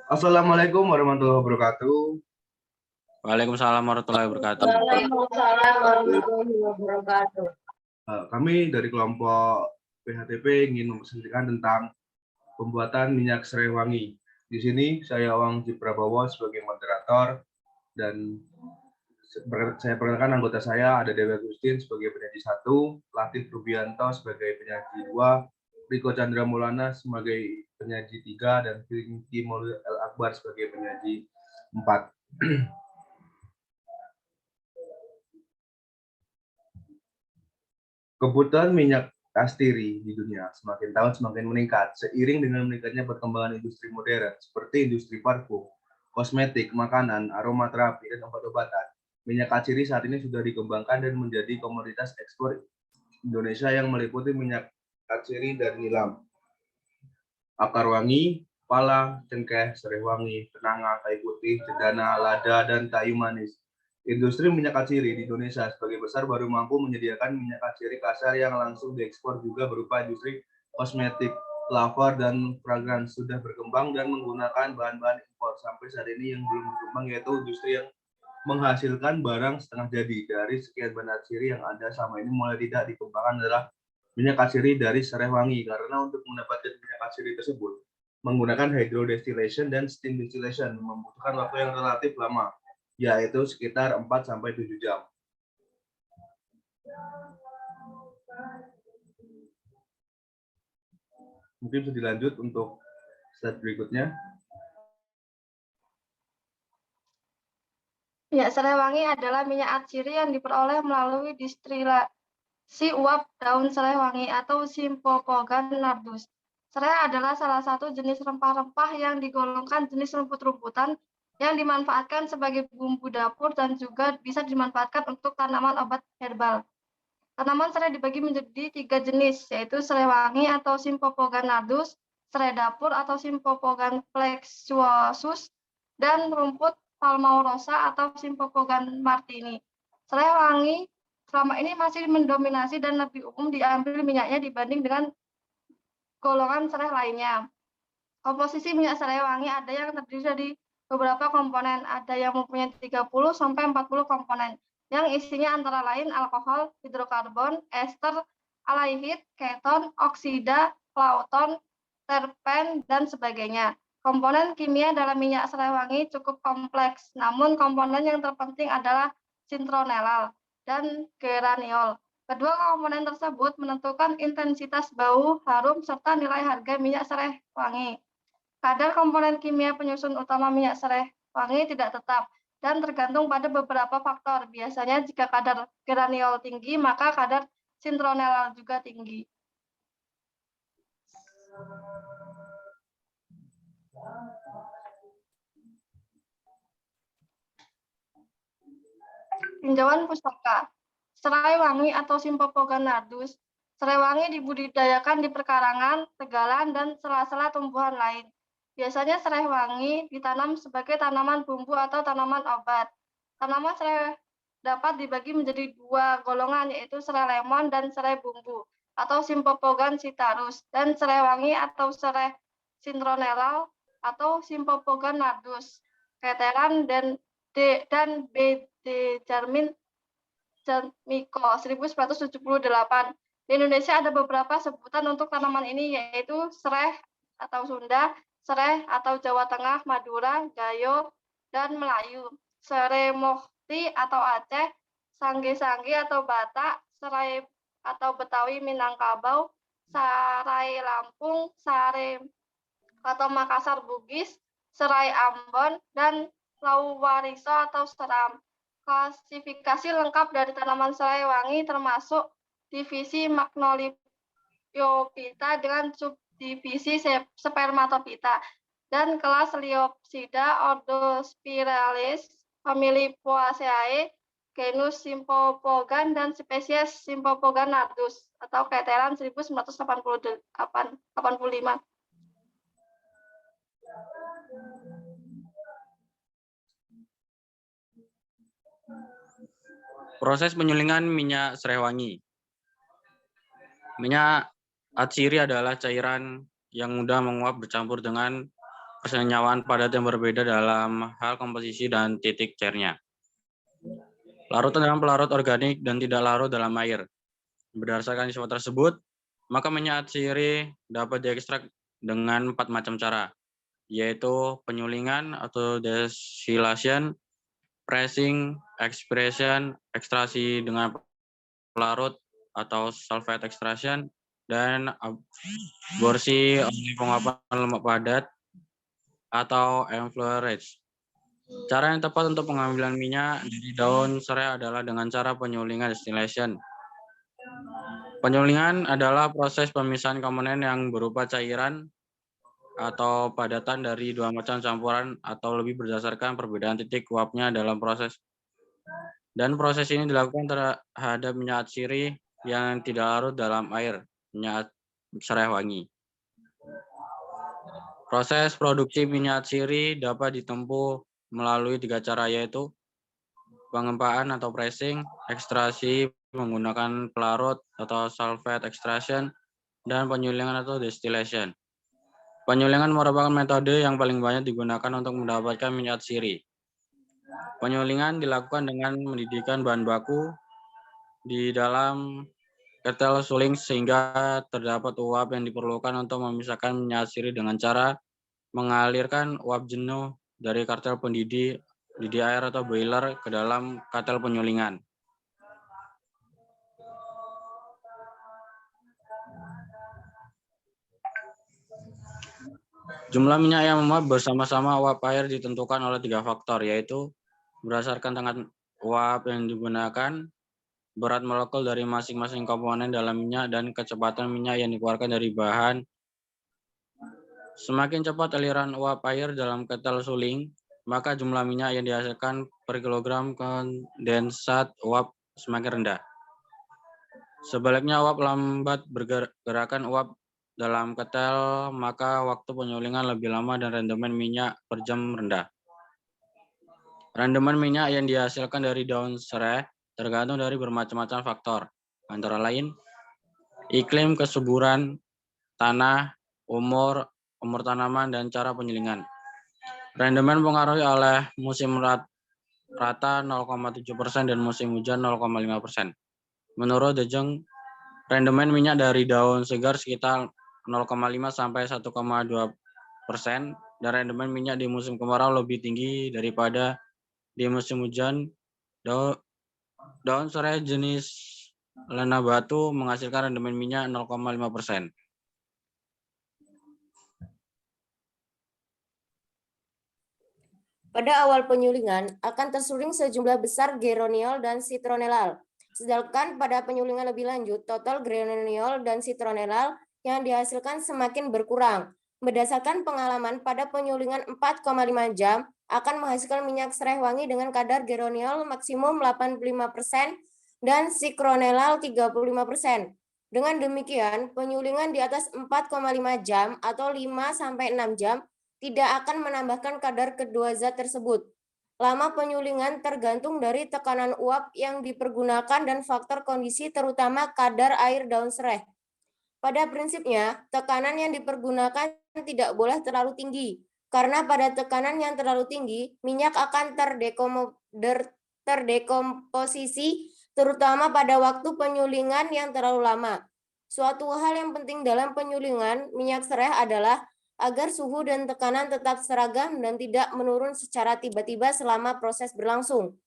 Assalamualaikum warahmatullahi wabarakatuh. Waalaikumsalam warahmatullahi wabarakatuh. Waalaikumsalam warahmatullahi wabarakatuh. Kami dari kelompok PHTP ingin mempresentasikan tentang pembuatan minyak serai wangi. Di sini saya Wang Jiprabowo sebagai moderator dan saya perkenalkan anggota saya ada Dewi Agustin sebagai penyaji 1, Latif Rubianto sebagai penyaji 2, Riko Chandra Maulana sebagai penyaji 3, dan Fikri Maulid El Akbar sebagai penyaji 4. Kebutuhan minyak kastiri di dunia semakin tahun semakin meningkat seiring dengan meningkatnya perkembangan industri modern seperti industri parfum, kosmetik, makanan, aromaterapi, dan obat-obatan. Minyak kastiri saat ini sudah dikembangkan dan menjadi komoditas ekspor Indonesia yang meliputi minyak kastiri dan nilam, akar wangi, pala, cengkeh, serai wangi, kenanga, kayu putih, cendana, lada, dan kayu manis. Industri minyak kastiri di Indonesia sebagai besar baru mampu menyediakan minyak kastiri kasar yang langsung diekspor, juga berupa industri kosmetik, flavor, dan fragrance sudah berkembang dan menggunakan bahan-bahan impor. Sampai saat ini yang belum berkembang yaitu industri yang menghasilkan barang setengah jadi. Dari sekian bahan kastiri yang ada selama ini mulai tidak dikembangkan adalah minyak kastiri dari serai wangi, karena untuk mendapatkan minyak kastiri tersebut menggunakan hydrodistillation dan steam distillation membutuhkan waktu yang relatif lama, yaitu sekitar 4-7 jam. Mungkin bisa dilanjut untuk slide berikutnya. Minyak serai wangi adalah minyak atsiri yang diperoleh melalui distilasi uap daun serai wangi atau Symphopogon nardus. Serai adalah salah satu jenis rempah-rempah yang digolongkan jenis rumput-rumputan yang dimanfaatkan sebagai bumbu dapur dan juga bisa dimanfaatkan untuk tanaman obat herbal. Tanaman serai dibagi menjadi 3 jenis, yaitu serai wangi atau Symphopogon nardus, serai dapur atau Symphopogon flexuosus, dan rumput palmaurosa atau Symphopogon martini. Serai wangi selama ini masih mendominasi dan lebih umum diambil minyaknya dibanding dengan golongan serai lainnya. Komposisi minyak serai wangi ada yang terdiri dari beberapa komponen, ada yang mempunyai 30-40 komponen, yang isinya antara lain alkohol, hidrokarbon, ester, aldehid, keton, oksida, plankton, terpen, dan sebagainya. Komponen kimia dalam minyak serai wangi cukup kompleks, namun komponen yang terpenting adalah citronellal dan geraniol. Kedua komponen tersebut menentukan intensitas bau, harum, serta nilai harga minyak serai wangi. Kadar komponen kimia penyusun utama minyak serai wangi tidak tetap dan tergantung pada beberapa faktor. Biasanya jika kadar geraniol tinggi, maka kadar citronellal juga tinggi. Tinjauan pustaka. Serai wangi atau Symphopogon nardus. Serai wangi dibudidayakan di perkarangan, tegalan, dan sela-sela tumbuhan lain. Biasanya serai wangi ditanam sebagai tanaman bumbu atau tanaman obat. Tanaman serai dapat dibagi menjadi 2 golongan, yaitu serai lemon dan serai bumbu atau Symphopogon citrus, dan serai wangi atau serai citronellal atau Symphopogon nardus, keteran dan B. Jarmin Miko 1978. Di Indonesia ada beberapa sebutan untuk tanaman ini, yaitu serai atau Sunda, serai atau Jawa Tengah, Madura, Gayo, dan Melayu, serai Mokti atau Aceh, sangge-sangge atau Batak, serai atau Betawi Minangkabau, serai Lampung, serai atau Makassar Bugis, serai Ambon, dan Lauwariso atau seram. Klasifikasi lengkap dari tanaman serai wangi termasuk divisi Magnoliophyta dengan subdivisi Spermatophyta dan kelas Liopsida, ordo Spiralis, famili Poaceae, genus Symphopogon, dan spesies Symphopogon nardus atau keteran 1985. Proses penyulingan minyak serai wangi. Minyak atsiri adalah cairan yang mudah menguap bercampur dengan kesenyawaan padat yang berbeda dalam hal komposisi dan titik cairnya. Larutan dalam pelarut organik dan tidak larut dalam air. Berdasarkan sifat tersebut, maka minyak atsiri dapat diekstrak dengan 4 macam cara, yaitu penyulingan atau distillation, pressing, expression, ekstraksi dengan pelarut atau sulfate extraction, dan aborsi oleh penguapan lemak padat atau enfleurage. Cara yang tepat untuk pengambilan minyak dari daun serai adalah dengan cara penyulingan distillation. Penyulingan adalah proses pemisahan komponen yang berupa cairan atau padatan dari dua macam campuran atau lebih berdasarkan perbedaan titik uapnya dalam proses. Dan proses ini dilakukan terhadap minyak atsiri yang tidak larut dalam air, minyak serai wangi. Proses produksi minyak atsiri dapat ditempuh melalui 3 cara, yaitu pengempaan atau pressing, ekstraksi menggunakan pelarut atau sulfate extraction, dan penyulingan atau distillation. Penyulingan merupakan metode yang paling banyak digunakan untuk mendapatkan minyak atsiri. Penyulingan dilakukan dengan mendidihkan bahan baku di dalam ketel suling sehingga terdapat uap yang diperlukan untuk memisahkan minyak atsiri dengan cara mengalirkan uap jenuh dari kartel pendidih air atau boiler ke dalam katel penyulingan. Jumlah minyak yang memuap bersama-sama uap air ditentukan oleh 3 faktor, yaitu berdasarkan tengah uap yang digunakan, berat molekul dari masing-masing komponen dalam minyak, dan kecepatan minyak yang dikeluarkan dari bahan. Semakin cepat aliran uap air dalam ketel suling, maka jumlah minyak yang dihasilkan per kilogram kondensat uap semakin rendah. Sebaliknya, uap lambat bergerakan uap dalam ketel, maka waktu penyulingan lebih lama dan rendemen minyak per jam rendah. Rendemen minyak yang dihasilkan dari daun serai tergantung dari bermacam-macam faktor, antara lain iklim, kesuburan tanah, umur tanaman, dan cara penyulingan. Rendemen dipengaruhi oleh musim rata 0,7% dan musim hujan 0,5%. Menurut De Jong, rendemen minyak dari daun segar sekitar 0,5 sampai 1,2%, dan rendemen minyak di musim kemarau lebih tinggi daripada di musim hujan. Daun serai jenis lena batu menghasilkan rendemen minyak 0,5%. Pada awal penyulingan akan tersuling sejumlah besar geraniol dan citronellal. Sedangkan pada penyulingan lebih lanjut, total geraniol dan citronellal yang dihasilkan semakin berkurang. Berdasarkan pengalaman, pada penyulingan 4,5 jam akan menghasilkan minyak serai wangi dengan kadar geraniol maksimum 85% dan citronellal 35%. Dengan demikian, penyulingan di atas 4,5 jam atau 5-6 jam tidak akan menambahkan kadar kedua zat tersebut. Lama penyulingan tergantung dari tekanan uap yang dipergunakan dan faktor kondisi, terutama kadar air daun serai. Pada prinsipnya, tekanan yang dipergunakan tidak boleh terlalu tinggi, karena pada tekanan yang terlalu tinggi, minyak akan terdekomposisi, terutama pada waktu penyulingan yang terlalu lama. Suatu hal yang penting dalam penyulingan minyak serai adalah agar suhu dan tekanan tetap seragam dan tidak menurun secara tiba-tiba selama proses berlangsung.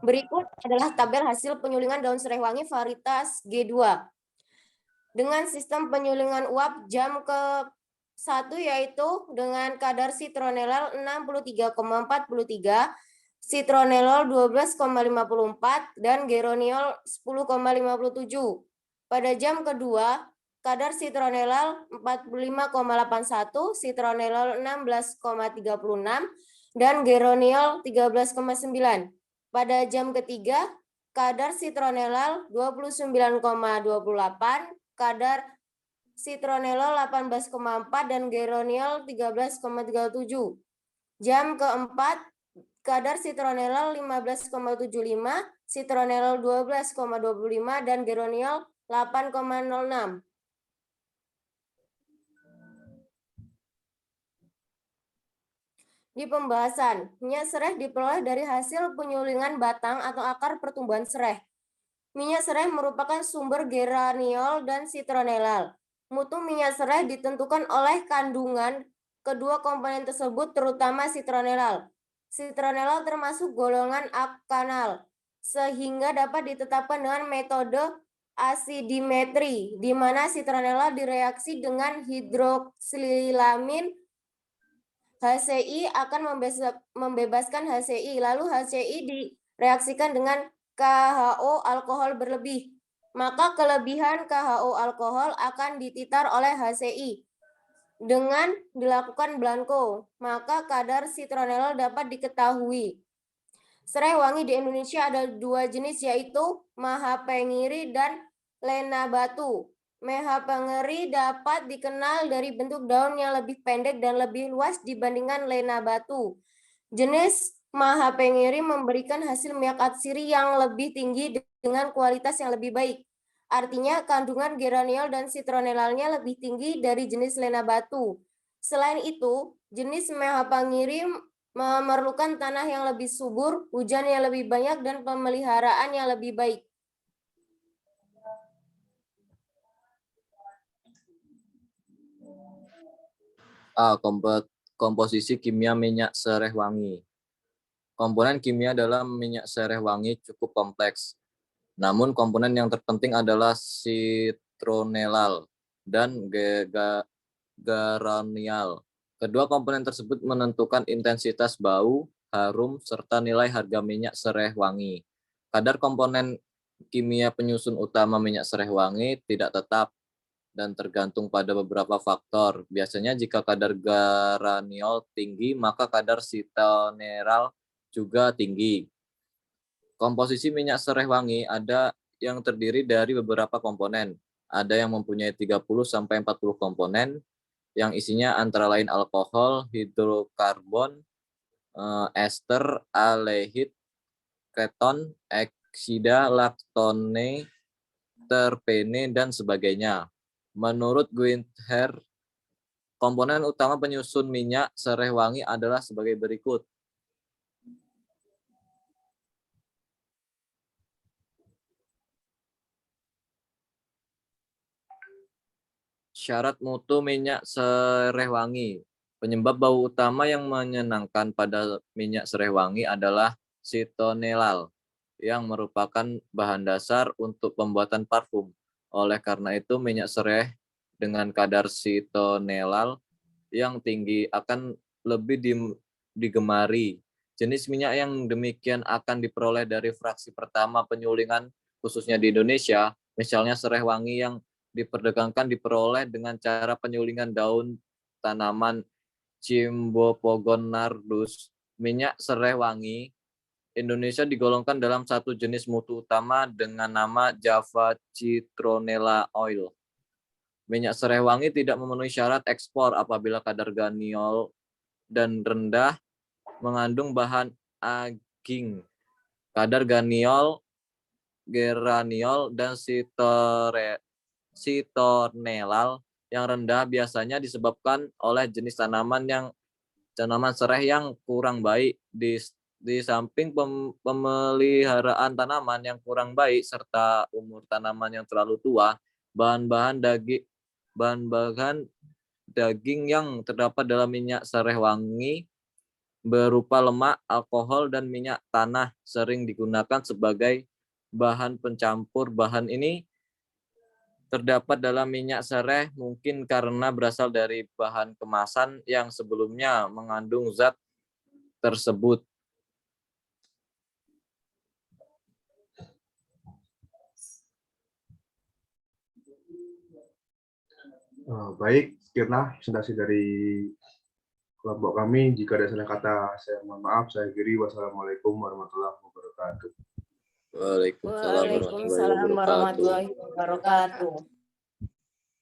Berikut adalah tabel hasil penyulingan daun serai wangi varietas G2. Dengan sistem penyulingan uap jam ke-1 yaitu dengan kadar citronellal 63,43, citronellol 12,54, dan geraniol 10,57. Pada jam kedua, kadar citronellal 45,81, citronellol 16,36, dan geraniol 13,9. Pada jam ketiga, kadar citronellal 29,28, kadar citronellol 18,4, dan geraniol 13,37. Jam keempat, kadar citronellal 15,75, citronellol 12,25, dan geraniol 8,06. Di pembahasan, minyak sereh diperoleh dari hasil penyulingan batang atau akar pertumbuhan sereh. Minyak sereh merupakan sumber geraniol dan citronellal. Mutu minyak sereh ditentukan oleh kandungan kedua komponen tersebut, terutama citronellal. Citronellal termasuk golongan akanal, sehingga dapat ditetapkan dengan metode asidimetri, di mana citronellal direaksi dengan hidroksilamin HCl akan membebaskan HCl, lalu HCl direaksikan dengan KHO alkohol berlebih. Maka kelebihan KHO alkohol akan dititar oleh HCl. Dengan dilakukan blanko, maka kadar citronellal dapat diketahui. Serai wangi di Indonesia ada 2 jenis, yaitu Mahapengiri dan Lena Batu. Mahapengiri dapat dikenal dari bentuk daun yang lebih pendek dan lebih luas dibandingkan Lena Batu. Jenis Mahapengiri memberikan hasil minyak atsiri yang lebih tinggi dengan kualitas yang lebih baik. Artinya kandungan geraniol dan citronellalnya lebih tinggi dari jenis Lena Batu. Selain itu, jenis Mahapengiri memerlukan tanah yang lebih subur, hujan yang lebih banyak, dan pemeliharaan yang lebih baik. A. Komposisi kimia minyak sereh wangi. Komponen kimia dalam minyak sereh wangi cukup kompleks. Namun komponen yang terpenting adalah citronellal dan geraniol. Kedua komponen tersebut menentukan intensitas bau, harum, serta nilai harga minyak sereh wangi. Kadar komponen kimia penyusun utama minyak sereh wangi tidak tetap dan tergantung pada beberapa faktor. Biasanya jika kadar geraniol tinggi, maka kadar citronellal juga tinggi. Komposisi minyak sereh wangi ada yang terdiri dari beberapa komponen. Ada yang mempunyai 30-40 komponen, yang isinya antara lain alkohol, hidrokarbon, ester, aldehid, keton, eksida, laktone, terpene, dan sebagainya. Menurut Guinther, komponen utama penyusun minyak sereh wangi adalah sebagai berikut. Syarat mutu minyak sereh wangi. Penyebab bau utama yang menyenangkan pada minyak sereh wangi adalah citronellal, yang merupakan bahan dasar untuk pembuatan parfum. Oleh karena itu, minyak sereh dengan kadar citronellal yang tinggi akan lebih digemari. Jenis minyak yang demikian akan diperoleh dari fraksi pertama penyulingan, khususnya di Indonesia. Misalnya sereh wangi yang diperdagangkan diperoleh dengan cara penyulingan daun tanaman Cymbopogon nardus. Minyak sereh wangi Indonesia digolongkan dalam satu jenis mutu utama dengan nama Java Citronella Oil. Minyak sereh wangi tidak memenuhi syarat ekspor apabila kadar geraniol dan rendah mengandung bahan aging. Kadar geraniol dan citronellal yang rendah biasanya disebabkan oleh jenis tanaman sereh yang kurang baik. Di samping pemeliharaan tanaman yang kurang baik serta umur tanaman yang terlalu tua, bahan-bahan daging yang terdapat dalam minyak sereh wangi berupa lemak, alkohol, dan minyak tanah sering digunakan sebagai bahan pencampur. Bahan ini terdapat dalam minyak sereh mungkin karena berasal dari bahan kemasan yang sebelumnya mengandung zat tersebut. Baik, sekianlah presentasi dari kelompok kami. Jika ada salah kata, saya mohon maaf. Saya akhiri. Wassalamualaikum warahmatullahi wabarakatuh. Waalaikumsalam warahmatullahi wabarakatuh. Waalaikumsalam warahmatullahi wabarakatuh.